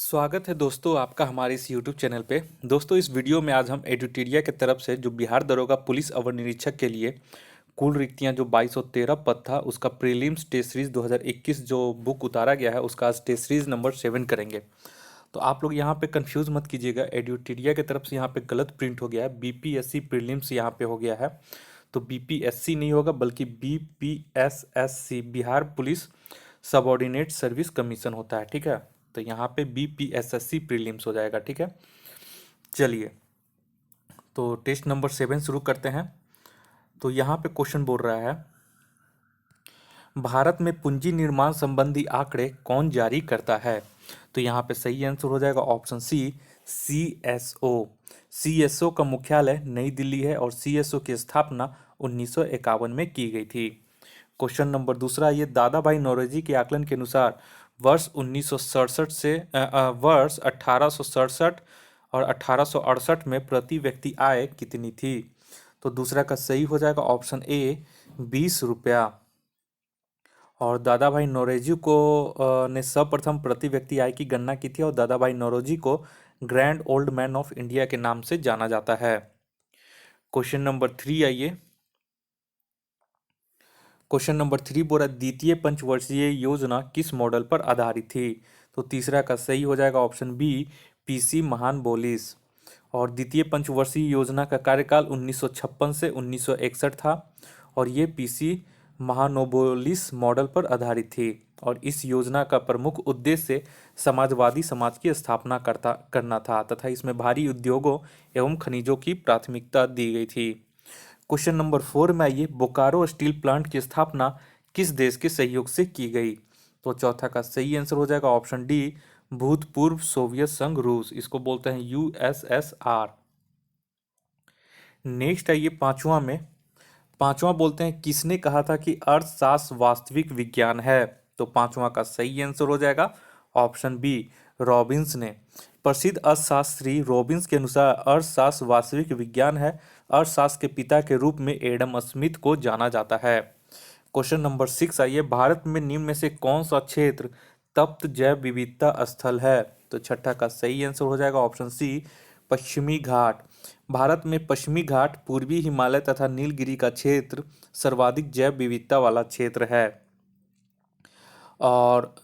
स्वागत है दोस्तों आपका हमारे इस YouTube चैनल पे। दोस्तों इस वीडियो में आज हम एडुटेरिया की तरफ से जो बिहार दरोगा पुलिस अवर निरीक्षक के लिए कुल रिक्तियां जो 2213 पद था उसका प्रीलिम्स टेस्ट सीरीज 2021 जो बुक उतारा गया है उसका आज टेस्ट सीरीज नंबर 7 करेंगे। तो आप लोग यहाँ पे कंफ्यूज मत कीजिएगा, एडुटेरिया की तरफ से यहाँ पे गलत प्रिंट हो गया है, बीपीएससी प्रीलिम्स यहाँ पे हो गया है। तो बीपीएससी नहीं होगा बल्कि BPSSC Bihar police subordinate service commission होता है, ठीक है। तो यहाँ पे बीपीएसएससी प्रीलिम्स हो जाएगा, ठीक है। चलिए तो टेस्ट नंबर 7 शुरू करते हैं। तो यहाँ पे क्वेश्चन बोल रहा है, भारत में पूंजी निर्माण संबंधी आंकड़े कौन जारी करता है। तो यहाँ पे सही आंसर हो जाएगा ऑप्शन सी, सीएसओ। सीएसओ का मुख्यालय नई दिल्ली है और सीएसओ की स्थापना 1951 में की गई थी। क्वेश्चन नंबर दूसरा, ये दादा भाई नौरोजी के आकलन के अनुसार वर्ष 1967 से वर्ष 1867 और 1868 में प्रति व्यक्ति आय कितनी थी। तो दूसरा का सही हो जाएगा ऑप्शन ए, 20 रुपया। और दादा भाई नौरोजी को ने सर्वप्रथम प्रति व्यक्ति आय की गणना की थी और दादा भाई नौरोजी को grand old man of India के नाम से जाना जाता है। क्वेश्चन नंबर 3 आइए। क्वेश्चन नंबर 3 बोला, द्वितीय पंचवर्षीय योजना किस मॉडल पर आधारित थी। तो तीसरा का सही हो जाएगा ऑप्शन बी, पीसी महानबोलिस। और द्वितीय पंचवर्षीय योजना का कार्यकाल 1956 से 1961 था और ये पीसी महानोबोलिस मॉडल पर आधारित थी। और इस योजना का प्रमुख उद्देश्य समाजवादी समाज की स्थापना करना था तथा इसमें भारी उद्योगों एवं खनिजों की प्राथमिकता दी गई थी। क्वेश्चन नंबर 4 में आइए, बोकारो स्टील प्लांट की स्थापना किस देश के सहयोग से की गई। तो चौथा का सही आंसर हो जाएगा ऑप्शन डी, भूतपूर्व सोवियत संघ रूस, इसको बोलते हैं यूएसएसआर। नेक्स्ट आइए पांचवा में। पांचवा बोलते हैं, किसने कहा था कि अर्थशास्त्र वास्तविक विज्ञान है। तो पांचवा का सही आंसर हो जाएगा ऑप्शन बी, रॉबिन्स ने। प्रसिद्ध अर्थशास्त्री रॉबिन्स के अनुसार अर्थशास्त्र वास्तविक विज्ञान है। अर्थशास्त्र के पिता के रूप में एडम स्मिथ को जाना जाता है। क्वेश्चन नंबर 6 आइए, भारत में निम्न में से कौन सा क्षेत्र तप्त जैव विविधता स्थल है। तो छठा का सही आंसर हो जाएगा ऑप्शन सी, पश्चिमी घाट। भारत में पश्चिमी घाट, पूर्वी हिमालय तथा नीलगिरी का क्षेत्र सर्वाधिक जैव विविधता वाला क्षेत्र है। और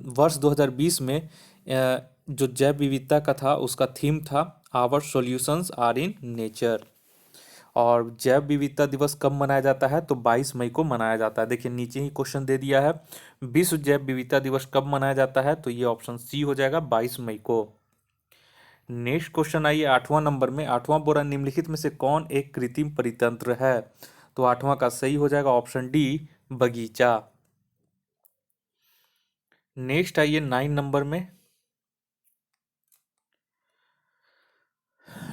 वर्ष 2020 में जो जैव विविधता का था उसका थीम था our solutions are in nature. और जैव विविधता दिवस कब मनाया जाता है। तो 22 मई को मनाया जाता है। देखिए नीचे ही क्वेश्चन दे दिया है, विश्व जैव विविधता दिवस कब मनाया जाता है। तो ये ऑप्शन सी हो जाएगा 22 मई को। नेक्स्ट क्वेश्चन आइए 8वां नंबर में। 8वां बोला, निम्नलिखित में से कौन एक कृत्रिम परितंत्र है। तो 8वां का सही हो जाएगा ऑप्शन डी, बगीचा। नेक्स्ट आइए 9 नंबर में।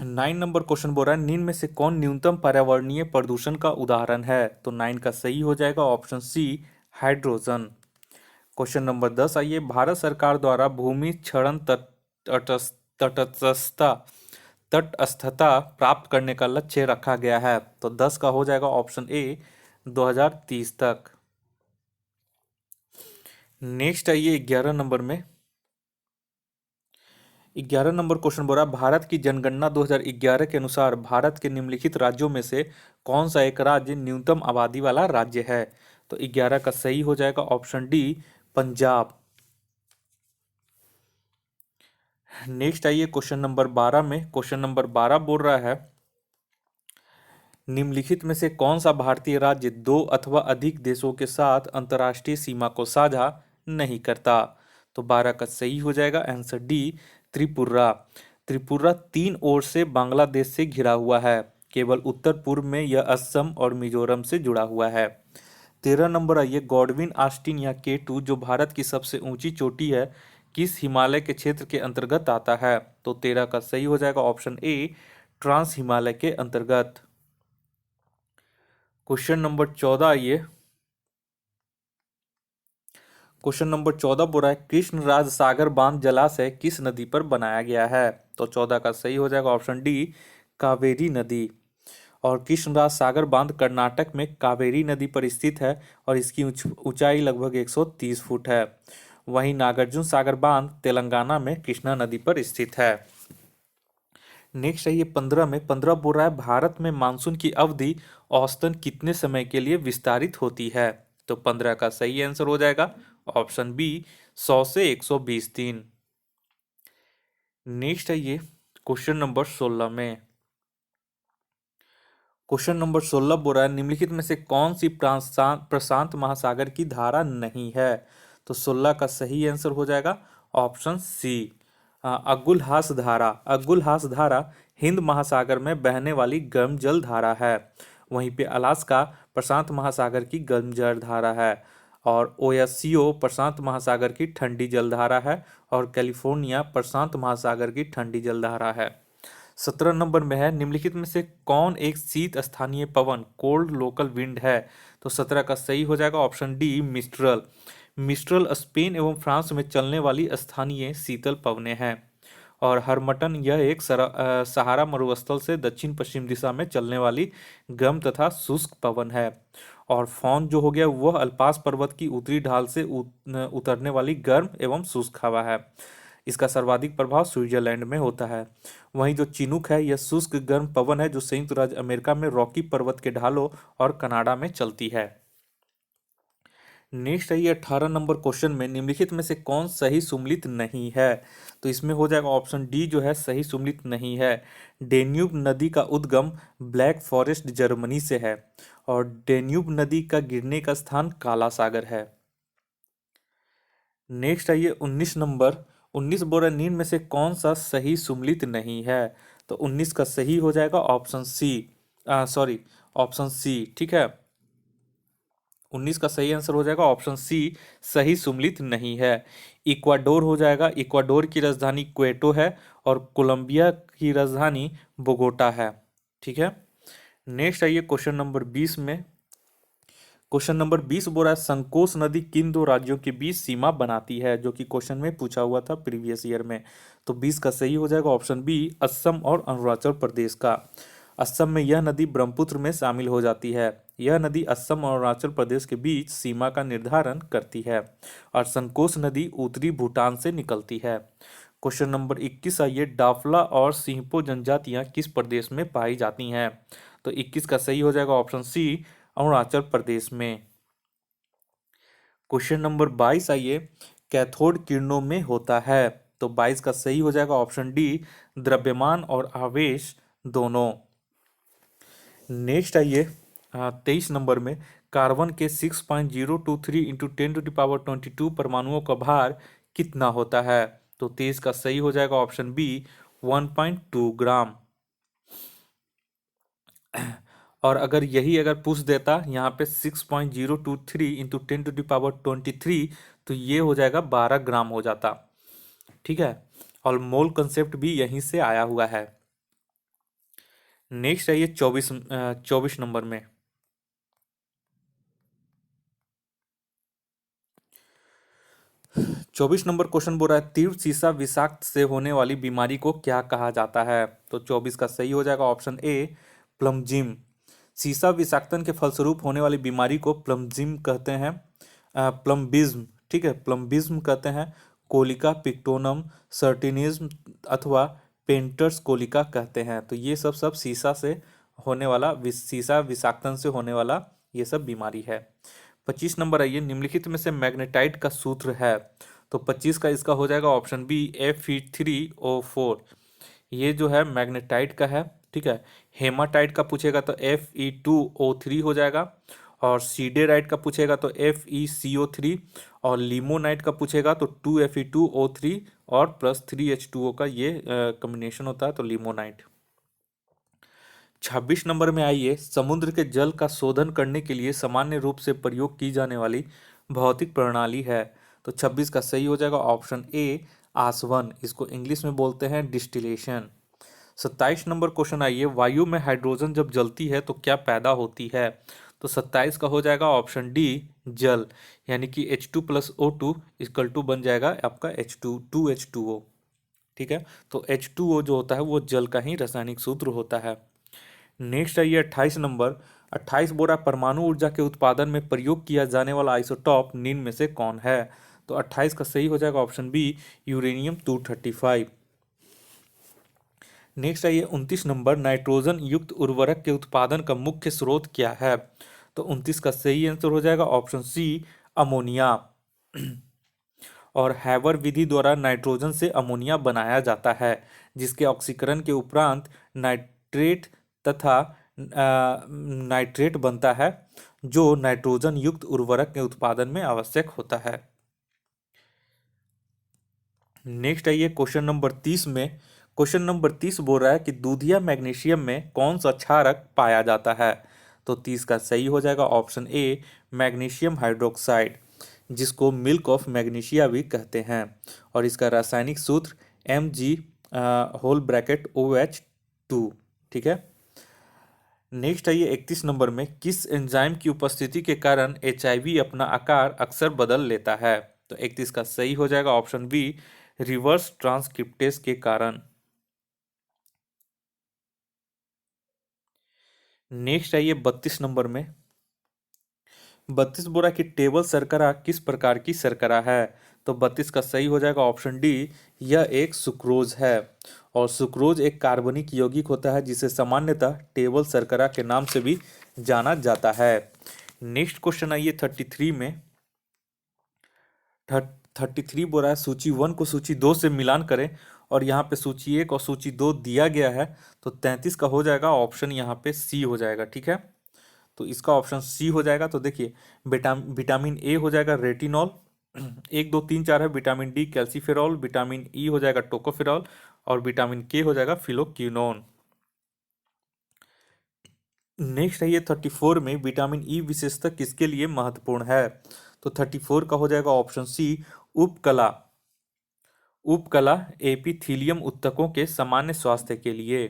9 नंबर क्वेश्चन बोल रहा है, निम्न में से कौन न्यूनतम पर्यावरणीय प्रदूषण का उदाहरण है। तो 9 का सही हो जाएगा option C, hydrogen. Question number 10 आइए, भारत सरकार द्वारा भूमि क्षरण तटस्थता तटस्थता प्राप्त करने का लक्ष्य रखा गया है। तो 10 का हो जाएगा ऑप्शन ए, 2030 तक। नेक्स्ट आइए 11 नंबर में। 11 नंबर क्वेश्चन बोल रहा है, भारत की जनगणना 2011 के अनुसार भारत के निम्नलिखित राज्यों में से कौन सा एक राज्य न्यूनतम आबादी वाला राज्य है। तो 11 का सही हो जाएगा ऑप्शन डी, पंजाब। नेक्स्ट आइए क्वेश्चन नंबर 12 में। क्वेश्चन नंबर 12 बोल रहा है, निम्नलिखित में से कौन सा भारतीय राज्य दो अथवा अधिक देशों के साथ अंतर्राष्ट्रीय सीमा को साझा नहीं करता। तो 12 का सही हो जाएगा आंसर डी, त्रिपुरा। त्रिपुरा 3 ओर से बांग्लादेश से घिरा हुआ है, केवल उत्तर पूर्व में यह असम और मिजोरम से जुड़ा हुआ है। 13 नंबर आइए, गॉडविन आस्टीन या K2 जो भारत की सबसे ऊंची चोटी है किस हिमालय के क्षेत्र के अंतर्गत आता है। तो 13 का सही हो जाएगा ऑप्शन ए, ट्रांस हिमालय के अंतर्गत। क्वेश्चन नंबर 14 आइए। क्वेश्चन नंबर 14 बोल रहा है, कृष्णराज सागर बांध जलाशय किस नदी पर बनाया गया है। तो 14 का सही हो जाएगा ऑप्शन डी, कावेरी नदी। और कृष्णराज सागर बांध कर्नाटक में कावेरी नदी पर स्थित है और इसकी ऊंचाई लगभग 130 फुट है। वहीं नागार्जुन सागर बांध तेलंगाना में कृष्णा नदी पर स्थित है। नेक्स्ट है ये 15 में 15 बोल रहा है भारत में मानसून की अवधि औसतन कितने समय के लिए विस्तारित होती है। तो 15 का सही आंसर हो जाएगा ऑप्शन बी 100 से 120 दिन। नेक्स्ट है ये क्वेश्चन नंबर 16 में क्वेश्चन नंबर 16 बोल रहा है निम्नलिखित में से कौन सी प्रशांत महासागर की धारा नहीं है। तो 16 का सही आंसर हो जाएगा ऑप्शन सी अगुलहास धारा। अगुलहास धारा हिंद महासागर में बहने वाली गर्म जल धारा है। वहीं पे अलास्का प्रशांत महासागर की गर्म जल धारा है और ओएससीओ प्रशांत महासागर की ठंडी जलधारा है और कैलिफोर्निया प्रशांत महासागर की ठंडी जलधारा है। 17 नंबर में है निम्नलिखित में से कौन एक शीत स्थानीय पवन कोल्ड लोकल विंड है। तो 17 का सही हो जाएगा option D mistral. Mistral Spain एवं फ्रांस में चलने वाली स्थानीय शीतल पवनें हैं और हरमटन यह एक सहारा मरुस्थल से दक्षिण पश्चिम दिशा में चलने वाली गर्म तथा शुष्क पवन है और फौन जो हो गया वह अल्पास पर्वत की उत्तरी ढाल से उतरने वाली गर्म एवं शुष्क हवा है। इसका सर्वाधिक प्रभाव स्विट्जरलैंड में होता है। वहीं जो चिनूक है यह शुष्क गर्म पवन है जो संयुक्त राज्य अमेरिका में रॉकी पर्वत के ढालों और कनाडा में चलती है। नेक्स्ट है ये 18 नंबर क्वेश्चन में निम्नलिखित में से कौन सही सुमेलित नहीं है। तो इसमें हो जाएगा ऑप्शन डी जो है सही सुमेलित नहीं है। डेन्यूब नदी का उद्गम ब्लैक फॉरेस्ट जर्मनी से है और डेन्यूब नदी का गिरने का स्थान काला सागर है। नेक्स्ट है ये 19 नंबर 19 बोल रहा है निम्न में से कौन सा सही सुमेलित नहीं है। तो 19 का सही हो जाएगा option C sorry option C ठीक है 19 का सही आंसर हो जाएगा ऑप्शन सी सही सुमेलित नहीं है। इक्वाडोर हो जाएगा। इक्वाडोर की राजधानी क्वेटो है और कोलंबिया की राजधानी बोगोटा है। ठीक है। नेक्स्ट आइए क्वेश्चन नंबर 20 में क्वेश्चन नंबर 20 बोल रहा है संकोश नदी किन दो राज्यों के बीच सीमा बनाती है जो कि क्वेश्चन में पूछा हुआ था प्रीवियस ईयर में। तो 20 का सही हो जाएगा ऑप्शन बी असम और अरुणाचल प्रदेश का। असम में यह नदी ब्रह्मपुत्र में शामिल हो जाती है। यह नदी असम और अरुणाचल प्रदेश के बीच सीमा का निर्धारण करती है और संकोश नदी उत्तरी भूटान से निकलती है। क्वेश्चन नंबर 21 आइए डाफला और सिंहपो जनजातियां किस प्रदेश में पाई जाती हैं। तो 21 का सही हो जाएगा ऑप्शन सी अरुणाचल प्रदेश में। क्वेश्चन नंबर 22 आइए कैथोड किरणों में होता है। तो 22 का सही हो जाएगा ऑप्शन डी द्रव्यमान और आवेश दोनों। नेक्स्ट आइए 23 नंबर में कार्बन के 6.023 इंटू 10⁻22 परमाणुओं का भार कितना होता है। तो 23 का सही हो जाएगा ऑप्शन बी 1.2 ग्राम। और अगर पूछ देता यहाँ पे 6.023 इंटू 10⁻23 तो ये हो जाएगा 12 ग्राम हो जाता। ठीक है। और मोल कंसेप्ट भी यहीं से आया हुआ है। नेक्स्ट है ये 24 नंबर में 24 नंबर क्वेश्चन बोल रहा है तीव्र सीसा विषाक्त से होने वाली बीमारी को क्या कहा जाता है। तो 24 का सही हो जाएगा ऑप्शन ए प्लम्जिम। सीसा विषाक्तन के फलस्वरूप होने वाली बीमारी को प्लम्जिम कहते हैं प्लम्बिज्म। ठीक है प्लम्बिज्म कहते हैं। कोलिका पिक्टोनम सर्टिनिज्म अथवा पेंटर्स कोलिका कहते हैं। तो ये सब सीसा से होने वाला सीसा विषाक्तन से होने वाला ये सब बीमारी है। 25 नंबर आइए निम्नलिखित में से मैग्नेटाइट का सूत्र है। तो 25 का इसका हो जाएगा ऑप्शन बी Fe3O4। ये जो है मैग्नेटाइट का है। ठीक है। हेमाटाइट का पूछेगा तो Fe2O3 हो जाएगा और सीडेराइट का पूछेगा तो FeCO3 और लिमोनाइट का पूछेगा तो 2Fe2O3 और प्लस 3H2O का ये कॉम्बिनेशन होता है तो लिमोनाइट। 26 नंबर में आइए समुद्र के जल का शोधन करने के लिए सामान्य रूप से प्रयोग की जाने वाली भौतिक प्रणाली है। तो 26 का सही हो जाएगा ऑप्शन ए आसवन। इसको इंग्लिश में बोलते हैं डिस्टिलेशन। 27 नंबर क्वेश्चन आइए वायु में हाइड्रोजन जब जलती है तो क्या पैदा होती है। तो 27 का हो जाएगा ऑप्शन डी जल यानी कि H2+O2 इक्वल टू बन जाएगा आपका H2 ठीक है। तो H2O जो होता है वो जल का ही रासायनिक सूत्र होता है। नेक्स्ट आइए 28 नंबर 28 बोरा परमाणु ऊर्जा के उत्पादन में प्रयोग किया जाने वाला आइसोटॉप निम्न में से कौन है। तो 28 का सही हो जाएगा ऑप्शन बी यूरेनियम 235। नेक्स्ट आइए 29 नंबर, नाइट्रोजन युक्त उर्वरक के उत्पादन का मुख्य स्रोत क्या है? तो 29 का सही आंसर हो जाएगा ऑप्शन सी अमोनिया। और हैवर विधि द्वारा नाइट्रोजन से अमोनिया बनाया जाता है, जिसके ऑक्सीकरण के उपरांत नाइट्रेट तथा नाइट्रेट बनता है, जो नाइट्रोजन युक्त उर्वरक के उत्पादन में आवश्यक होता है। नेक्स्ट आइए क्वेश्चन नंबर 30 में। क्वेश्चन नंबर 30 बोल रहा है कि दूधिया मैग्नीशियम में कौन सा क्षारक पाया जाता है? तो 30 का सही हो जाएगा ऑप्शन ए मैग्नीशियम हाइड्रोक्साइड, जिसको मिल्क ऑफ मैग्नीशिया भी कहते हैं। और इसका रासायनिक सूत्र Mg होल ब्रैकेट OH2। ठीक है। नेक्स्ट आइए 31 नंबर में, किस एंजाइम की उपस्थिति के कारण HIV अपना आकार अक्सर बदल लेता है? तो 31 का सही हो जाएगा ऑप्शन बी रिवर्स ट्रांसक्रिप्टेज के कारण। नेक्स्ट आइए 32 नंबर में। 32 बोरा की टेबल शर्करा किस प्रकार की शर्करा है? तो 32 का सही हो जाएगा ऑप्शन डी यह एक सुक्रोज है। और सुक्रोज एक कार्बनिक यौगिक होता है, जिसे सामान्यतः टेबल शर्करा के नाम से भी जाना जाता है। नेक्स्ट क्वेश्चन आइए 33 में। 33 बोला है सूची 1 को सूची 2 से मिलान करें, और यहाँ पे सूची 1 और सूची 2 दिया गया है। तो 33 का हो जाएगा ऑप्शन यहाँ पे सी हो जाएगा। ठीक है, तो इसका ऑप्शन सी हो जाएगा। तो देखिए विटामिन ए हो जाएगा रेटिनॉल, 1 2 3 4 है। Vitamin D calciferol, vitamin E हो जाएगा टोकोफेरॉल, और विटामिन के हो जाएगा फिलोक्विनोन। नेक्स्ट है ये 34 में, विटामिन ई विशेषता किसके लिए महत्वपूर्ण है? तो 34 का हो जाएगा ऑप्शन सी उपकला। उपकला एपिथीलियम ऊतकों के सामान्य स्वास्थ्य के लिए।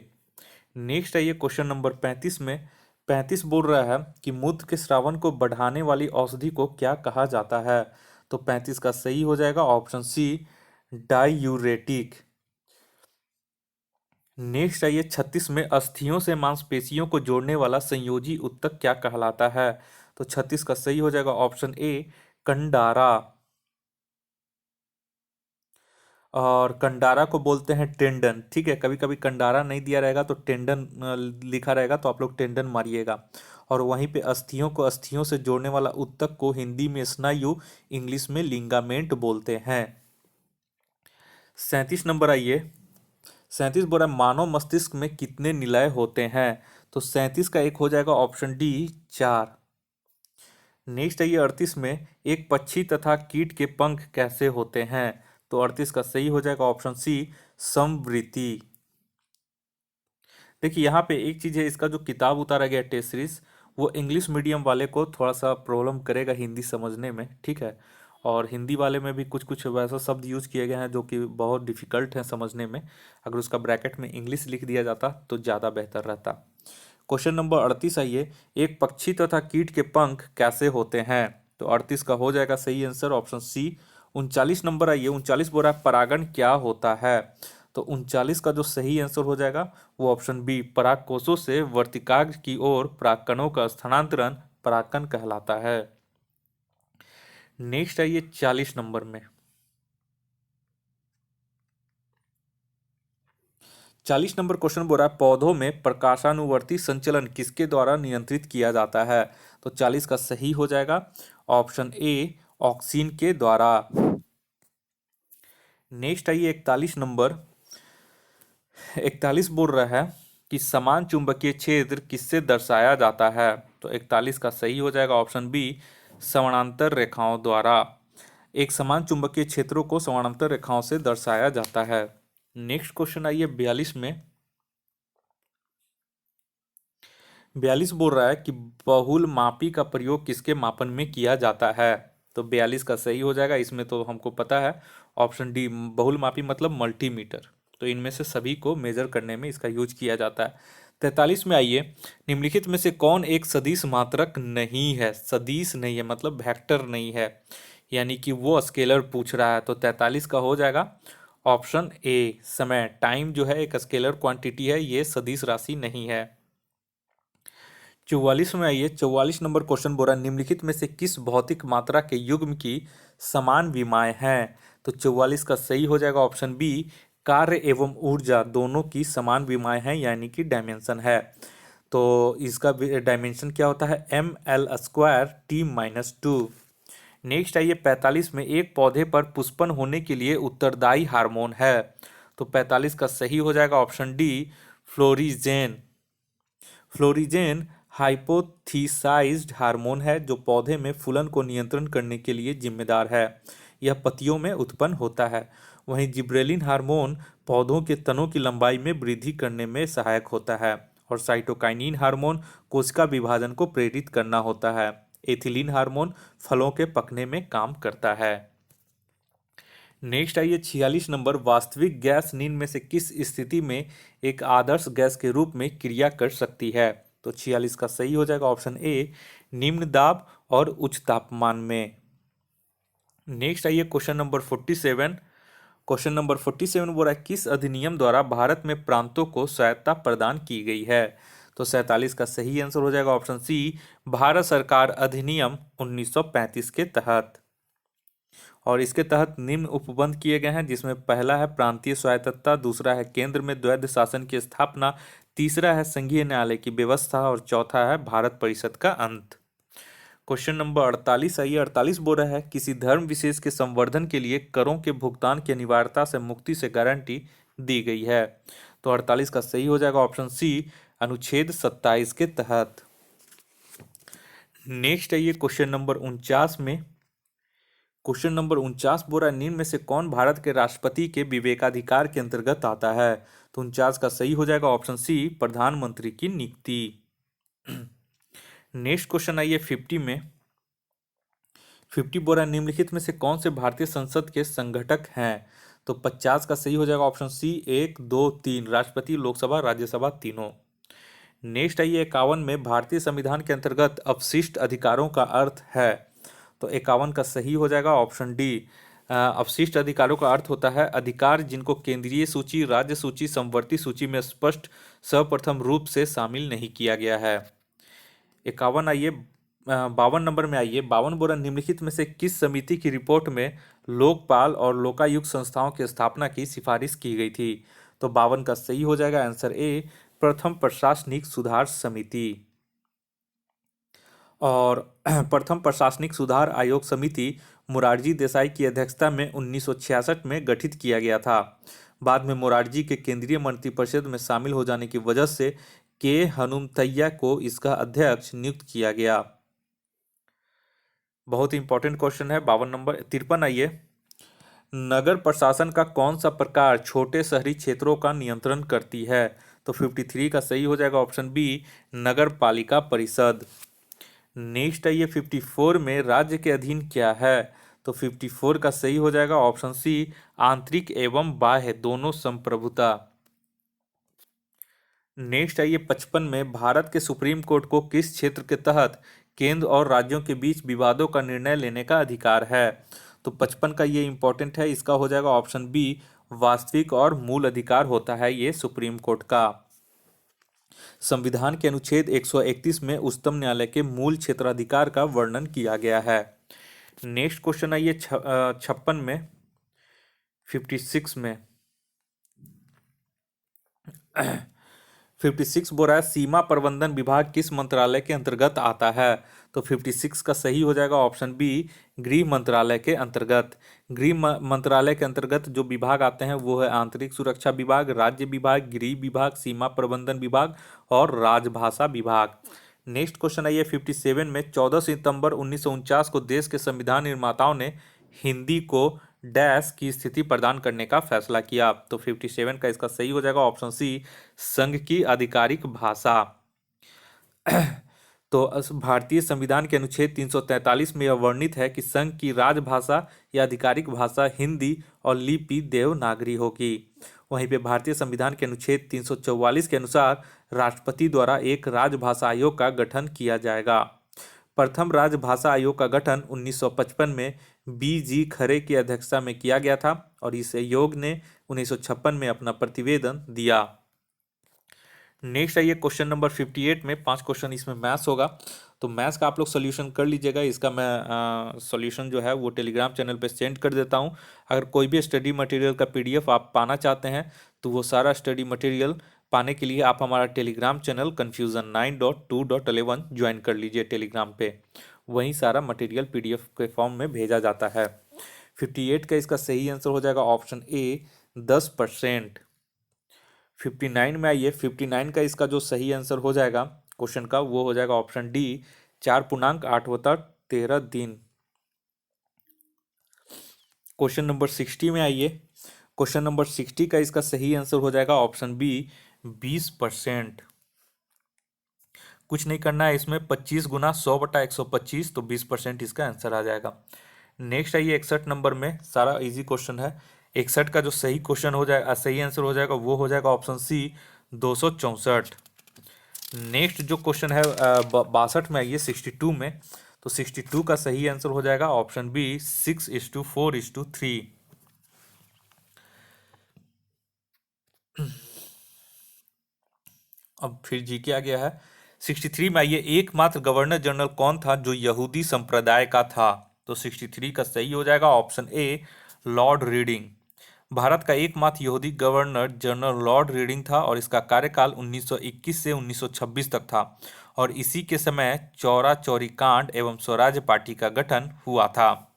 नेक्स्ट है ये क्वेश्चन नंबर 35 में। 35 बोल रहा है कि मूत्र के स्रावन को बढ़ाने वाली औषधि को क्या कहा जाता है? तो 35 का सही हो जाएगा ऑप्शन सी डायूरेटिक। नेक्स्ट आइए 36 में, अस्थियों से मांसपेशियों को जोड़ने वाला संयोजी ऊतक क्या कहलाता है? तो 36 का सही हो जाएगा ऑप्शन ए कंडारा। और कंडारा को बोलते हैं टेंडन। ठीक है, कभी कभी कंडारा नहीं दिया रहेगा तो टेंडन लिखा रहेगा, तो आप लोग टेंडन मारिएगा। और वहीं पे अस्थियों को अस्थियों से जोड़ने वाला ऊतक को हिंदी में स्नायु, इंग्लिश में लिंगामेंट बोलते हैं। 37 नंबर आइए। 37 बोला मानव मस्तिष्क में कितने निलय होते हैं? तो 37 का एक हो जाएगा ऑप्शन डी 4। नेक्स्ट आइए 38 में, एक पक्षी तथा कीट के पंख कैसे होते हैं? तो 38 का सही हो जाएगा ऑप्शन सी समवृत्ति। देखिए यहाँ पे एक चीज है, इसका जो किताब उतारा गया टेस्ट सीरीज, वो इंग्लिश मीडियम वाले को थोड़ा सा प्रॉब्लम करेगा हिंदी समझने में। ठीक है, और हिंदी वाले में भी कुछ कुछ वैसा शब्द यूज किए गए हैं जो कि बहुत डिफिकल्ट है समझने में। अगर उसका ब्रैकेट में इंग्लिश लिख दिया जाता तो ज़्यादा बेहतर रहता। क्वेश्चन नंबर 38 आइए, एक पक्षी तथा कीट के पंख कैसे होते हैं? तो 38 का हो जाएगा सही आंसर ऑप्शन सी 39 नंबर आइए। 39 बोल रहा है परागण क्या होता है? तो 39 का जो सही आंसर हो जाएगा वो ऑप्शन बी परागकोशों से वर्तिकाग्र की ओर परागकणों का स्थानांतरण परागकण कहलाता है। नेक्स्ट आइए 40 नंबर में। 40 नंबर क्वेश्चन बोल रहा है पौधों में प्रकाशानुवर्ती संचलन किसके द्वारा नियंत्रित किया जाता है? तो 40 का सही हो जाएगा ऑप्शन ए ऑक्सीन के द्वारा। नेक्स्ट आइए 41 नंबर। 41 बोल रहा है कि समान चुंबकीय क्षेत्र किससे दर्शाया जाता है? तो 41 का सही हो जाएगा ऑप्शन बी समानांतर रेखाओं द्वारा। एक समान चुंबकीय क्षेत्रों को समानांतर रेखाओं से दर्शाया जाता है। नेक्स्ट क्वेश्चन आइए 42 में। 42 बोल रहा है कि बहुल मापी का प्रयोग किसके मापन में किया जाता है? तो 42 का सही हो जाएगा, इसमें तो हमको पता है ऑप्शन डी बहुल मापी मतलब मल्टीमीटर। तो इनमें से सभी को मेजर करने में इसका यूज किया जाता है। 43 में आइए, निम्नलिखित में से कौन एक सदिश मात्रक नहीं है? सदिश नहीं है मतलब वेक्टर नहीं है, यानी कि वो स्केलर पूछ रहा है। तो 43 का हो जाएगा ऑप्शन ए समय। टाइम जो है एक स्केलर क्वांटिटी है, ये सदिश राशि नहीं है। 44 में आइए, 44 नंबर क्वेश्चन बोल रहा है निम्नलिखित में से किस भौतिक मात्रा के युग्म की समान विमाएं हैं। तो 44 का सही हो जाएगा ऑप्शन बी, कार्य एवं ऊर्जा दोनों की समान विमाएं हैं, यानी कि डायमेंशन है। तो इसका डायमेंशन क्या होता है, ml² T-2। नेक्स्ट आइए 45 में, एक पौधे पर पुष्पन होने के लिए उत्तरदायी हार्मोन है। तो 45 का सही हो जाएगा ऑप्शन डी, फ्लोरिजेन। फ्लोरिजेन हाइपोथीसाइज्ड हार्मोन है जो पौधे में फूलन को नियंत्रण करने के लिए जिम्मेदार है। यह पत्तियों में उत्पन्न होता है। वहीं जिब्रेलिन हार्मोन पौधों के तनों की लंबाई में वृद्धि करने में सहायक होता है। और साइटोकाइनिन हार्मोन कोशिका विभाजन को प्रेरित करना होता है। एथिलीन हार्मोन फलों के पकने में काम करता है। नेक्स्ट आइए 46 नंबर, वास्तविक गैस निम्न में से किस स्थिति में एक आदर्श गैस के रूप में क्रिया कर सकती है। तो 46 का सही हो जाएगा ऑप्शन ए, निम्न दाब और उच्च तापमान में। नेक्स्ट आइए क्वेश्चन नंबर 47। क्वेश्चन नंबर 47 बोल रहा है किस अधिनियम द्वारा भारत में प्रांतों को स्वायत्तता प्रदान की गई है। तो 47 का सही आंसर हो जाएगा ऑप्शन सी, भारत सरकार अधिनियम 1935 के तहत। और इसके तहत निम्न उपबंध किए गए हैं, जिसमें पहला है प्रांतीय स्वायत्तता, दूसरा है केंद्र में द्वैध शासन की स्थापना, तीसरा है संघीय न्यायालय की व्यवस्था और चौथा है भारत परिषद का अंत। क्वेश्चन नंबर 48 आइए, 48 बोल रहा है किसी धर्म विशेष के संवर्धन के लिए करों के भुगतान की अनिवार्यता से मुक्ति से गारंटी दी गई है। तो 48 का सही हो जाएगा ऑप्शन सी, अनुच्छेद 27 के तहत। नेक्स्ट आइए क्वेश्चन नंबर 49 में। क्वेश्चन नंबर 49 बोल रहा है निम्न में से कौन भारत के राष्ट्रपति के विवेकाधिकार के अंतर्गत आता है। तो 49 का सही हो जाएगा ऑप्शन सी, प्रधानमंत्री की नियुक्ति। नेक्स्ट क्वेश्चन आइए 50 में। 50 बोल रहा है निम्नलिखित में से कौन से भारतीय संसद के संगठक हैं। तो 50 का सही हो जाएगा ऑप्शन सी, 1, 2, 3, राष्ट्रपति, लोकसभा, राज्यसभा तीनों। नेक्स्ट आइए 51 में, भारतीय संविधान के अंतर्गत अपशिष्ट अधिकारों का अर्थ है। तो 51 का सही हो जाएगा ऑप्शन डी, अपशिष्ट अधिकारों का अर्थ होता है अधिकार जिनको केंद्रीय सूची, राज्य सूची, समवर्ती सूची में स्पष्ट सर्वप्रथम रूप से शामिल नहीं किया गया है। 51 आइए 52 नंबर में आइए, 52 बोरा निम्नलिखित में से किस समिति की रिपोर्ट में लोकपाल और लोकायुक्त संस्थाओं की स्थापना की सिफारिश की गई थी। तो 52 का सही हो जाएगा आंसर ए, प्रथम प्रशासनिक सुधार समिति। और प्रथम प्रशासनिक सुधार आयोग समिति मोरारजी देसाई की अध्यक्षता में 1966 में गठित किया गया था। बाद में मोरारजी के केंद्रीय मंत्रिपरिषद में शामिल हो जाने की वजह से के हनुमतैया को इसका अध्यक्ष नियुक्त किया गया। बहुत ही इंपॉर्टेंट क्वेश्चन है 52 नंबर। 53 आइए, नगर प्रशासन का कौन सा प्रकार छोटे शहरी क्षेत्रों का नियंत्रण करती है। तो 53 का सही हो जाएगा ऑप्शन बी, नगर पालिका परिषद। नेक्स्ट आइए 54 में, राज्य के अधीन क्या है। तो 54 का सही हो जाएगा ऑप्शन सी, आंतरिक एवं बाह्य दोनों संप्रभुता। नेक्स्ट आइए 55 में, भारत के सुप्रीम कोर्ट को किस क्षेत्र के तहत केंद्र और राज्यों के बीच विवादों का निर्णय लेने का अधिकार है। तो 55 का ये इंपॉर्टेंट है, इसका हो जाएगा ऑप्शन बी, वास्तविक और मूल अधिकार होता है ये सुप्रीम कोर्ट का। संविधान के अनुच्छेद 131 में उच्चतम न्यायालय के मूल क्षेत्राधिकार का वर्णन किया गया है। नेक्स्ट क्वेश्चन आइए 56 में, 56 में 56 बोल रहा है सीमा प्रबंधन विभाग किस मंत्रालय के अंतर्गत आता है। तो 56 का सही हो जाएगा ऑप्शन बी, गृह मंत्रालय के अंतर्गत। गृह मंत्रालय के अंतर्गत जो विभाग आते हैं वो है आंतरिक सुरक्षा विभाग, राज्य विभाग, गृह विभाग, सीमा प्रबंधन विभाग और राजभाषा विभाग। नेक्स्ट क्वेश्चन आइए 57 में, 14 सितंबर 1949 को देश के संविधान निर्माताओं ने हिंदी को डैश की स्थिति प्रदान करने का फैसला किया। तो 57 का इसका सही हो जाएगा ऑप्शन सी, संघ की आधिकारिक भाषा। तो भारतीय संविधान के अनुच्छेद 343 में यह वर्णित है कि संघ की राजभाषा या आधिकारिक भाषा हिंदी और लिपि देवनागरी होगी। वहीं पे भारतीय संविधान के अनुच्छेद 344 के अनुसार राष्ट्रपति द्वारा एक राजभाषा आयोग का गठन किया जाएगा। प्रथम राजभाषा आयोग का गठन 1955 में बी.जी. खरे की अध्यक्षता में किया गया था और इस आयोग ने 1956 में अपना प्रतिवेदन दिया। नेक्स्ट आइए क्वेश्चन नंबर 58 में 5 क्वेश्चन इसमें मैथ्स होगा। तो मैथ्स का आप लोग सोल्यूशन कर लीजिएगा। इसका मैं सोल्यूशन जो है वो टेलीग्राम चैनल पे सेंड कर देता हूँ। अगर कोई भी स्टडी मटेरियल का पीडीएफ आप पाना चाहते हैं तो वो सारा स्टडी मटेरियल पाने के लिए आप हमारा टेलीग्राम चैनल confusion9.2.11 ज्वाइन कर लीजिए टेलीग्राम पे। वहीं सारा मटेरियल पीडीएफ के फॉर्म में भेजा जाता है। 58 का इसका सही आंसर हो जाएगा ऑप्शन ए 10%। 59 में आइए, 59 का इसका जो सही आंसर हो जाएगा क्वेश्चन का वो हो जाएगा ऑप्शन डी 4.8 × 10⁻³ क्वेश्चन नंबर 60 में आइए, क्वेश्चन नंबर 60 का इसका सही आंसर हो जाएगा ऑप्शन बी 20%। कुछ नहीं करना है इसमें, 25 × 100/125 तो 20% इसका आंसर आ जाएगा। नेक्स्ट आइए 61 नंबर में, सारा इजी क्वेश्चन है। 61 का जो सही क्वेश्चन हो जाएगा, सही आंसर हो जाएगा वो हो जाएगा ऑप्शन सी 264। नेक्स्ट जो क्वेश्चन है 62 में आइए 62 में, तो 62 का सही आंसर हो जाएगा ऑप्शन बी 6:4:3। अब फिर जी के आ गया है 63 में आइए, एकमात्र गवर्नर जनरल कौन था जो यहूदी संप्रदाय का था। तो 63 का सही हो जाएगा option A Lord reading. Bharat का एकमात्र यहूदी गवर्नर जनरल लॉर्ड रीडिंग था और इसका कार्यकाल 1921 से 1926 तक था और इसी के समय चौरा चौरी कांड एवं स्वराज पार्टी का गठन हुआ था।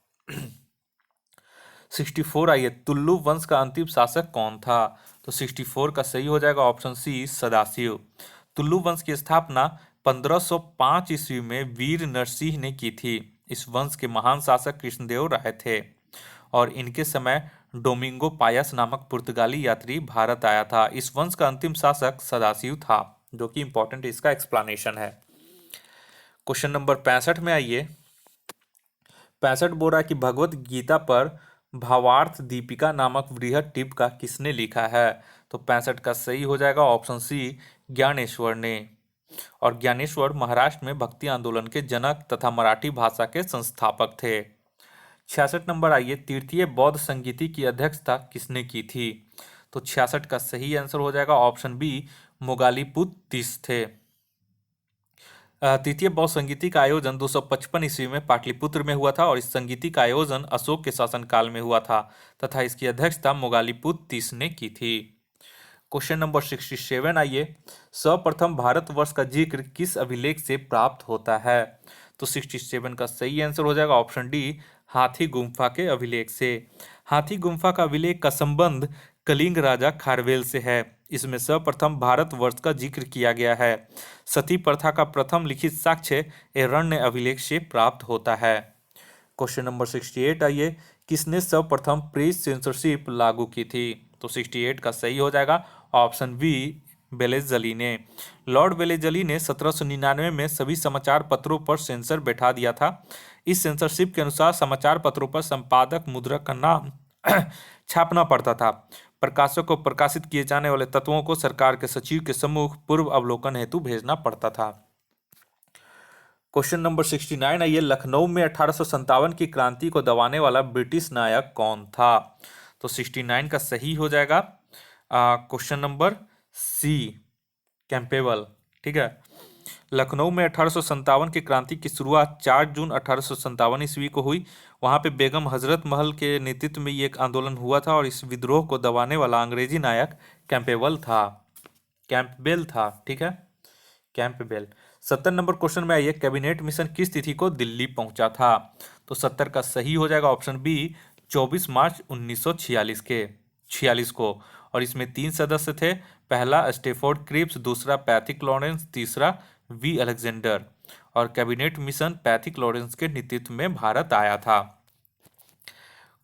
64 आइए, तुल्लु वंश का अंतिम शासक कौन था। तो 64 का सही हो जाएगा ऑप्शन सी सदाशिव। तुल्लु वंश की स्थापना 1505 ईस्वी में वीर नरसिंह ने की थी। इस वंश के महान शासक कृष्णदेव राय थे और इनके समय डोमिंगो पायस नामक पुर्तगाली यात्री भारत आया था। इस वंश का अंतिम शासक सदाशिव था, जो कि इंपॉर्टेंट इसका एक्सप्लेनेशन है। क्वेश्चन नंबर 65 में आइए, 65 बोल रहा है कि भगवत गीता पर भावार्थ दीपिका नामक वृहद टीका किसने लिखा है। तो 65 का सही हो जाएगा ऑप्शन सी ज्ञानेश्वर ने। और ज्ञानेश्वर महाराष्ट्र में भक्ति आंदोलन के जनक तथा मराठी भाषा के संस्थापक थे। 66 नंबर आइए, तृतीय बौद्ध संगीति की अध्यक्षता किसने की थी। तो 66 का सही आंसर हो जाएगा ऑप्शन बी मोगालीपुत तीस थे। तृतीय बौद्ध संगीति का आयोजन 255 ईस्वी में पाटलिपुत्र में हुआ था और इस संगीति का आयोजन अशोक के शासनकाल में हुआ था तथा इसकी अध्यक्षता मोगालीपुत तीस ने की थी। क्वेश्चन नंबर 67 आइए, सर्वप्रथम भारतवर्ष का जिक्र किस अभिलेख से प्राप्त होता है। तो 67 का सही आंसर हो जाएगा ऑप्शन डी हाथी गुम्फा के अभिलेख से। हाथी गुम्फा का अभिलेख का संबंध कलिंग राजा खारवेल से है। इसमें सर्वप्रथम भारतवर्ष का जिक्र किया गया है। सती प्रथा का प्रथम लिखित साक्ष्य एरण्य अभिलेख से प्राप्त होता है। क्वेश्चन नंबर 68 आइए, किसने सर्वप्रथम प्रेस सेंसरशिप लागू की थी। तो 68 का सही हो जाएगा ऑप्शन बी बेलेजली ने। लॉर्ड बेलेजली ने 1799 में सभी समाचार पत्रों पर सेंसर बैठा दिया था। इस सेंसरशिप के अनुसार समाचार पत्रों पर संपादक मुद्रक का नाम छापना पड़ता था। प्रकाशक को प्रकाशित किए जाने वाले तत्वों को सरकार के सचिव के सम्मुख पूर्व अवलोकन हेतु भेजना पड़ता था। क्वेश्चन नंबर 69 आइए, लखनऊ में 1857 की क्रांति को दबाने वाला ब्रिटिश नायक कौन था। तो 69 का सही हो जाएगा क्वेश्चन नंबर सी कैंपेबल। ठीक है, लखनऊ में 1857 की क्रांति की शुरुआत 4 जून 1857 ईस्वी को हुई। वहां पे बेगम हजरत महल के नेतृत्व में ये एक आंदोलन हुआ था और इस विद्रोह को दबाने वाला अंग्रेजी नायक कैंपेबल था, कैंपबेल था। ठीक है, कैंपबेल। 70 नंबर क्वेश्चन में आइए, कैबिनेट मिशन किस तिथि को दिल्ली पहुंचा था। तो 70 का सही हो जाएगा ऑप्शन बी 24 मार्च 1946 को। और इसमें 3 सदस्य थे, पहला स्टेफोर्ड क्रिप्स, दूसरा पैथिक लॉरेंस, तीसरा वी अलेक्जेंडर। और कैबिनेट मिशन पैथिक लॉरेंस के नेतृत्व में भारत आया था।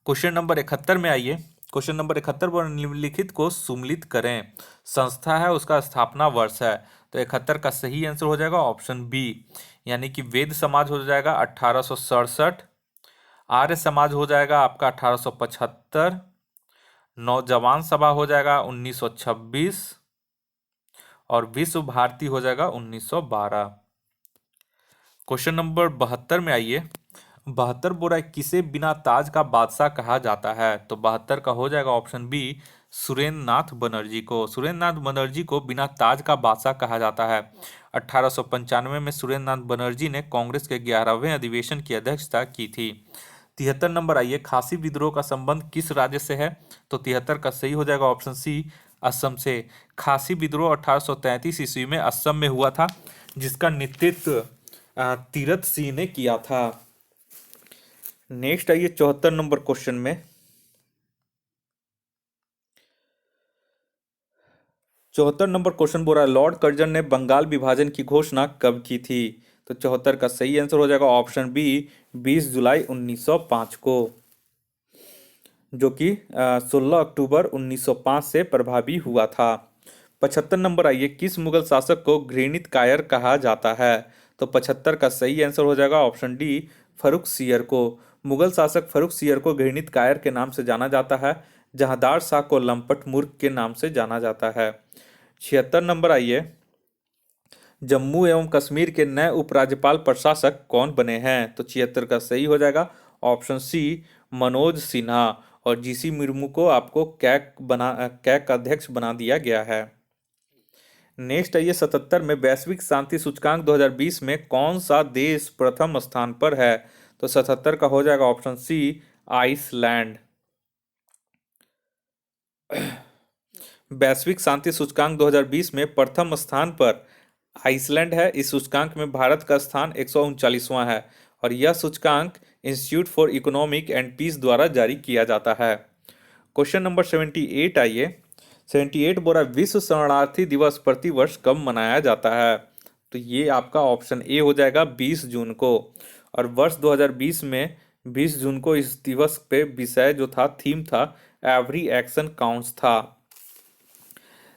क्वेश्चन नंबर 71 में आइए, क्वेश्चन नंबर 71 पर निम्नलिखित को सुमेलित करें। संस्था है उसका स्थापना वर्ष है। तो 71 का सही आंसर हो जाएगा ऑप्शन बी, यानी कि वेद समाज हो जाएगा 1867, आर्य समाज हो जाएगा आपका 1875, नौजवान सभा हो जाएगा 1926 और विश्व भारती हो जाएगा 1912। क्वेश्चन नंबर 72 में आइए, 72 बोरा किसे बिना ताज का बादशाह कहा जाता है? तो 72 का हो जाएगा ऑप्शन बी सुरेंद्र नाथ बनर्जी को। सुरेंद्र नाथ बनर्जी को बिना ताज का बादशाह कहा जाता है। 1895 में सुरेंद्र नाथ बनर्जी ने कांग्रेस के 11वें अधिवेशन की अध्यक्षता की थी। 73 नंबर आइए, खासी विद्रोह का संबंध किस राज्य से है? तो 73 का सही हो जाएगा ऑप्शन सी असम से। खासी विद्रोह 1833 ईस्वी में असम में हुआ था, जिसका नेतृत्व तीरथ सिंह ने किया था। नेक्स्ट आइए 74 नंबर क्वेश्चन में। 74 नंबर क्वेश्चन बोल रहा है, लॉर्ड कर्जन ने बंगाल विभाजन की घोषणा कब की थी? तो 74 का सही आंसर हो जाएगा ऑप्शन बी 20 जुलाई 1905 को, जो कि 16 अक्टूबर 1905 से प्रभावी हुआ था। 75 नंबर आइए, किस मुगल शासक को घृणित कायर कहा जाता है? तो 75 का सही आंसर हो जाएगा ऑप्शन डी फर्रुखसियर को। मुगल शासक फर्रुखसियर को घृणित कायर के नाम से जाना जाता है। जहांदार शाह को लंपट मूर्ख के नाम से जाना जाता है। 76 नंबर आइए, जम्मू एवं कश्मीर के नए उपराज्यपाल प्रशासक कौन बने हैं? तो 76 का सही हो जाएगा ऑप्शन सी मनोज सिन्हा, और जीसी मुर्मू को आपको कैक अध्यक्ष बना दिया गया है। नेक्स्ट आइए 77 में, वैश्विक शांति सूचकांक 2020 में कौन सा देश प्रथम स्थान पर है? तो 77 का हो जाएगा ऑप्शन सी आइसलैंड। वैश्विक शांति सूचकांक 2020 में प्रथम स्थान पर आइसलैंड है। इस सूचकांक में भारत का स्थान 139वां है, और यह सूचकांक institute for economic and peace द्वारा जारी किया जाता है। क्वेश्चन नंबर 78 आइए। 78 बोला, विश्व शरणार्थी दिवस प्रतिवर्ष कब मनाया जाता है? तो ये आपका ऑप्शन ए हो जाएगा 20 जून को, और वर्ष 2020 में 20 जून को इस दिवस पे विषय जो था, थीम था, एवरी एक्शन काउंट्स था।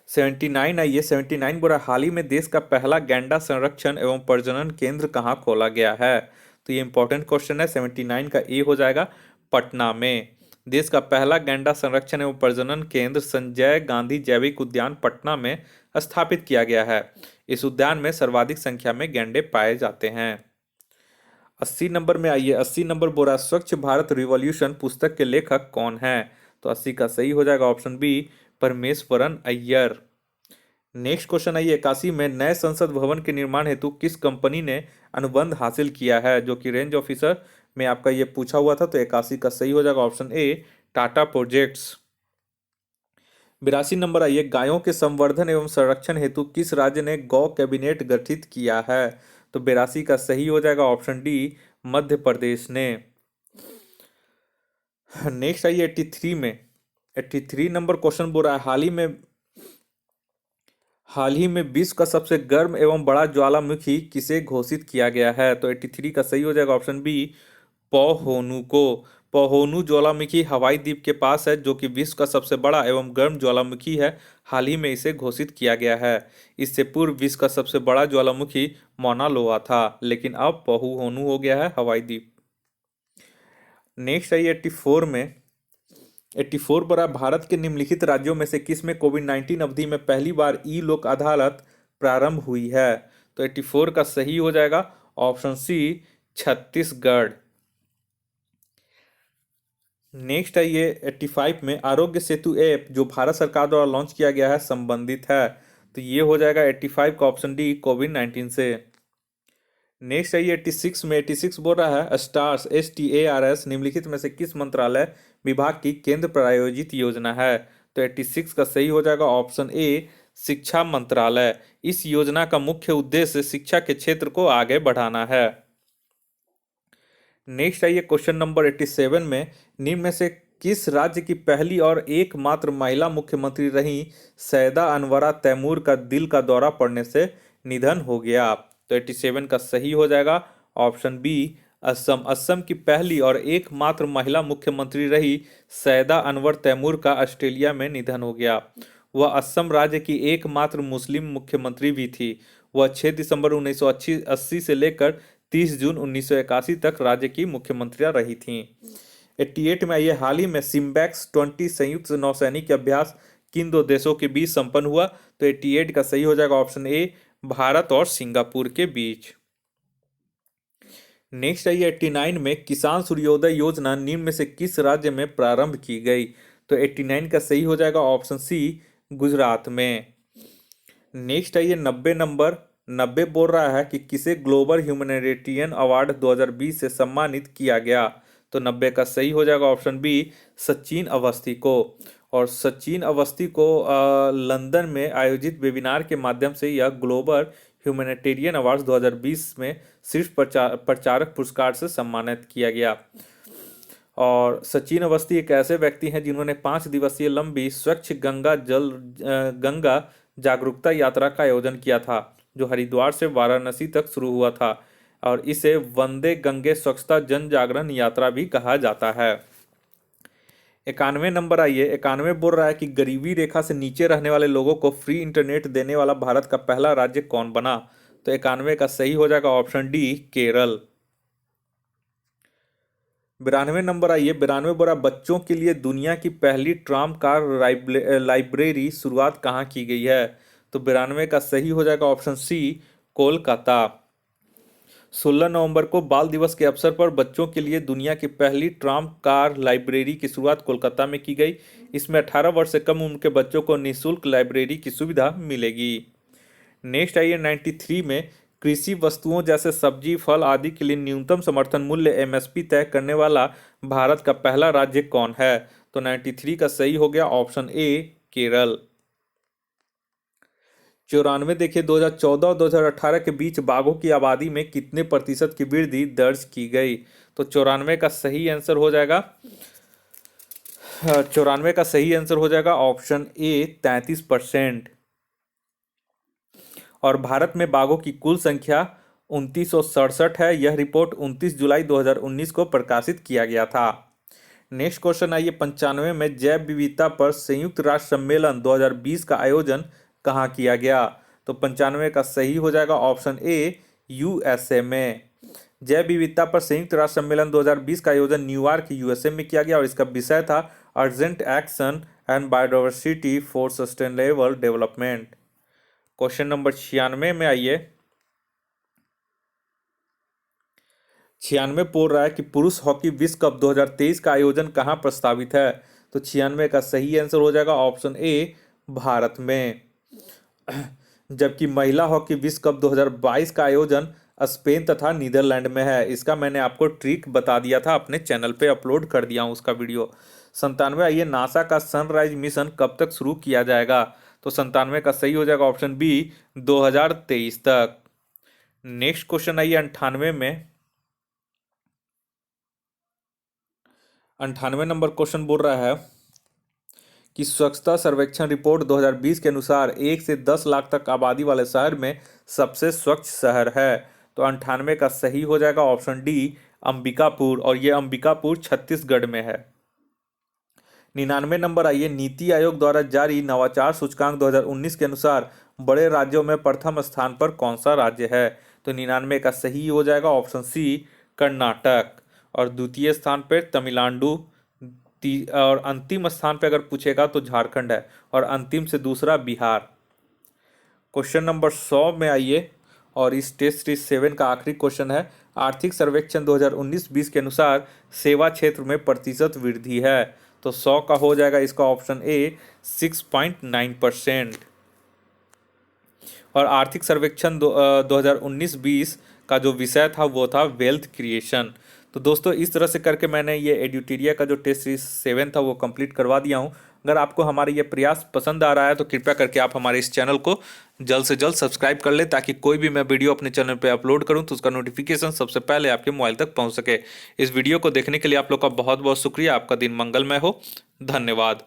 79 आइए। 79 बोला, हाल ही में देश का पहला गैंडा संरक्षण एवं प्रजनन केंद्र कहाँ खोला गया है? तो ये इंपॉर्टेंट क्वेश्चन है। 79 का ए हो जाएगा पटना में। देश का पहला गैंडा संरक्षण एवं प्रजनन केंद्र संजय गांधी जैविक उद्यान पटना में स्थापित किया गया है। इस उद्यान में सर्वाधिक संख्या में गैंडे पाए जाते हैं। 80 नंबर में आइए। 80 नंबर बोला, स्वच्छ भारत रिवॉल्यूशन पुस्तक के लेखक कौन है? तो 80 का सही हो जाएगा option B Parameswaran Iyer. Next question आइए। 81 में, नए संसद भवन के निर्माण हेतु किस कंपनी ने अनुबंध हासिल किया है? जो कि रेंज ऑफिसर में आपका ये पूछा हुआ था। तो 81 का सही हो जाएगा option A Tata projects. 82 number आइए। गायों के संवर्धन एवं संरक्षण हेतु किस राज्य ने गौ कैबिनेट गठित किया है? तो 82 का सही हो जाएगा ऑप्शन डी मध्य प्रदेश ने। नेक्स्ट आइए 83 में। 83 नंबर क्वेश्चन बोल रहा है, हाल ही में विश्व का सबसे गर्म एवं बड़ा ज्वालामुखी किसे घोषित किया गया है? तो 83 का सही हो जाएगा ऑप्शन बी पोहोनु को। पोहोनु ज्वालामुखी हवाई द्वीप के पास है, जो कि विश्व का सबसे बड़ा एवं गर्म ज्वालामुखी है। हाल ही में इसे घोषित किया गया है। इससे पूर्व विश्व का सबसे बड़ा ज्वालामुखी मौना लोआ था, लेकिन अब पोहोनु हो गया है हवाई द्वीप। नेक्स्ट आइए 84 में। 84 पर भारत के निम्नलिखित राज्यों में से किस में कोविड-19 अवधि में पहली बार ई लोक अदालत प्रारंभ हुई है? तो 84 का सही हो जाएगा ऑप्शन सी छत्तीसगढ़। नेक्स्ट आइए 85 में, आरोग्य सेतु ऐप जो भारत सरकार द्वारा लॉन्च किया गया है संबंधित है। तो ये हो जाएगा 85 का ऑप्शन डी कोविड-19 से। नेक्स्ट आइए 86 में। 86 बोल रहा है, स्टार्स STARS निम्नलिखित में से किस मंत्रालय विभाग की केंद्र प्रायोजित योजना है? तो 86 का सही हो जाएगा ऑप्शन ए शिक्षा मंत्रालय। इस योजना का मुख्य उद्देश्य शिक्षा के क्षेत्र को आगे बढ़ाना है। नेक्स्ट आइए क्वेश्चन नंबर 87 में, निम्न में से किस राज्य की पहली और एकमात्र महिला मुख्यमंत्री रही सैयदा अनवरा तैमूर का दिल का दौरा पड़ने से निधन हो गया? तो 87 का सही हो जाएगा ऑप्शन बी असम। असम की पहली और एकमात्र महिला मुख्यमंत्री रही सैयदा अनवर तैमूर का ऑस्ट्रेलिया में निधन हो गया। वह असम राज्य की एकमात्र मुस्लिम मुख्यमंत्री भी थी। वह 6 दिसंबर 1980 से लेकर 30 जून 1981 तक राज्य की मुख्यमंत्री रही थीं। 88 में आइए। हाल ही में सिम्बैक्स 20 संयुक्त नौसैनिक अभ्यास किन दो देशों के बीच संपन्न हुआ? तो 88 का सही हो जाएगा ऑप्शन ए भारत और सिंगापुर के बीच। नेक्स्ट है 89 में किसान सूर्योदय योजना निम्न में से किस राज्य में प्रारंभ की गई? तो 89 का सही हो जाएगा ऑप्शन सी, गुजरात में। नेक्स्ट है 90 नंबर। 90 बोल रहा है कि किसे ग्लोबल ह्यूमैनिटेरियन अवार्ड 2020 से सम्मानित किया गया? तो 90 का सही हो जाएगा ऑप्शन बी, सचिन अवस्थी को। और सचिन अवस्थी को लंदन में आयोजित वेबिनार के माध्यम से यह ग्लोबल ह्यूमैनिटेरियन अवार्ड 2020 में शीर्ष प्रचारक पुरस्कार से सम्मानित किया गया। और सचिन अवस्थी एक ऐसे व्यक्ति हैं जिन्होंने 5 दिवसीय लंबी स्वच्छ गंगा जागरूकता यात्रा का आयोजन किया था, जो हरिद्वार से वाराणसी तक शुरू हुआ था, और इसे वंदे गंगे स्वच्छता जन जागरण यात्रा भी कहा जाता है। 91 नंबर आइए। 91 बोल रहा है कि गरीबी रेखा से नीचे रहने वाले लोगों को फ्री इंटरनेट देने वाला भारत का पहला राज्य कौन बना? तो 91 का सही हो जाएगा ऑप्शन डी, केरल। 92 नंबर आइए। 92 बोरा बच्चों के लिए दुनिया की पहली ट्राम कार लाइब्रेरी शुरुआत कहाँ की गई है? तो 92 का सही हो जाएगा ऑप्शन सी, कोलकाता। 16 नवंबर को बाल दिवस के अवसर पर बच्चों के लिए दुनिया की पहली ट्राम कार लाइब्रेरी की शुरुआत कोलकाता में की गई। इसमें 18 वर्ष से कम उम्र के बच्चों को निःशुल्क लाइब्रेरी की सुविधा मिलेगी। नेक्स्ट आइए 93 में। कृषि वस्तुओं जैसे सब्जी फल आदि के लिए न्यूनतम समर्थन मूल्य एमएसपी तय करने वाला भारत का पहला राज्य कौन है? तो 93 का सही हो गया ऑप्शन ए, केरल। 94 देखिए। 2014 और 2018 के बीच बाघों की आबादी में कितने प्रतिशत की वृद्धि दर्ज की गई? तो 94 का सही आंसर हो जाएगा 94 का सही आंसर हो जाएगा ऑप्शन ए, 33%। और भारत में बाघों की कुल संख्या 2967 है। यह रिपोर्ट 29 जुलाई 2019 को प्रकाशित किया गया था। नेक्स्ट क्वेश्चन आइए 95 में। जैव विविधता पर संयुक्त राष्ट्र सम्मेलन 2020 का आयोजन कहाँ किया गया? तो 95 का सही हो जाएगा ऑप्शन ए, यूएसए में। जैव विविधता पर संयुक्त राष्ट्र सम्मेलन 2020 का आयोजन न्यूयॉर्क यूएसए में किया गया और इसका विषय था urgent action and biodiversity for sustainable development. Question number 96 में आइए। 96 बोल रहा है कि पुरुष हॉकी विश्व कप 2023 का आयोजन कहाँ प्रस्तावित है? तो 96 का सही आंसर हो जाएगा ऑप्शन ए, भारत में। जबकि महिला हॉकी विश्व कप 2022 का आयोजन स्पेन तथा नीदरलैंड में है। इसका मैंने आपको ट्रिक बता दिया था, अपने चैनल पे अपलोड कर दिया हूँ उसका वीडियो। 97 आइए। नासा का सनराइज मिशन कब तक शुरू किया जाएगा? तो 97 का सही हो जाएगा ऑप्शन बी, 2023 तक। नेक्स्ट क्वेश्चन आइए 98 में। 98 नंबर क्वेश्चन बोल रहा है कि स्वच्छता सर्वेक्षण रिपोर्ट 2020 के अनुसार 1 से 10 लाख तक आबादी वाले शहर में सबसे स्वच्छ शहर है। तो 98 का सही हो जाएगा ऑप्शन डी, अंबिकापुर, और ये अंबिकापुर छत्तीसगढ़ में है। 99 नंबर आइए। नीति आयोग द्वारा जारी नवाचार सूचकांक 2019 के अनुसार बड़े राज्यों में प्रथम स्थान पर कौन सा राज्य है? तो 99 का सही हो जाएगा ऑप्शन सी, कर्नाटक, और द्वितीय स्थान पर तमिलनाडु, और अंतिम स्थान पे अगर पूछेगा तो झारखंड है, और अंतिम से दूसरा बिहार। क्वेश्चन नंबर 100 में आइए, और इस टेस्ट सीरीज 7 का आखिरी क्वेश्चन है। आर्थिक सर्वेक्षण 2019-20 के अनुसार सेवा क्षेत्र में प्रतिशत वृद्धि है। तो 100 का हो जाएगा इसका ऑप्शन ए, 6.9%। और आर्थिक सर्वेक्षण 2019-20 का जो विषय था वो था वेल्थ क्रिएशन। तो दोस्तों इस तरह से करके मैंने ये एड्यूटेरिया का जो टेस्ट सीरीज 7 था वो कंप्लीट करवा दिया हूँ। अगर आपको हमारे ये प्रयास पसंद आ रहा है तो कृपया करके आप हमारे इस चैनल को जल्द से जल्द सब्सक्राइब कर लें, ताकि कोई भी मैं वीडियो अपने चैनल पे अपलोड करूं तो उसका नोटिफिकेशन सबसे पहले आपके मोबाइल तक पहुंच सके। इस वीडियो को देखने के लिए आप लोग का बहुत बहुत शुक्रिया। आपका दिन मंगलमय हो। धन्यवाद।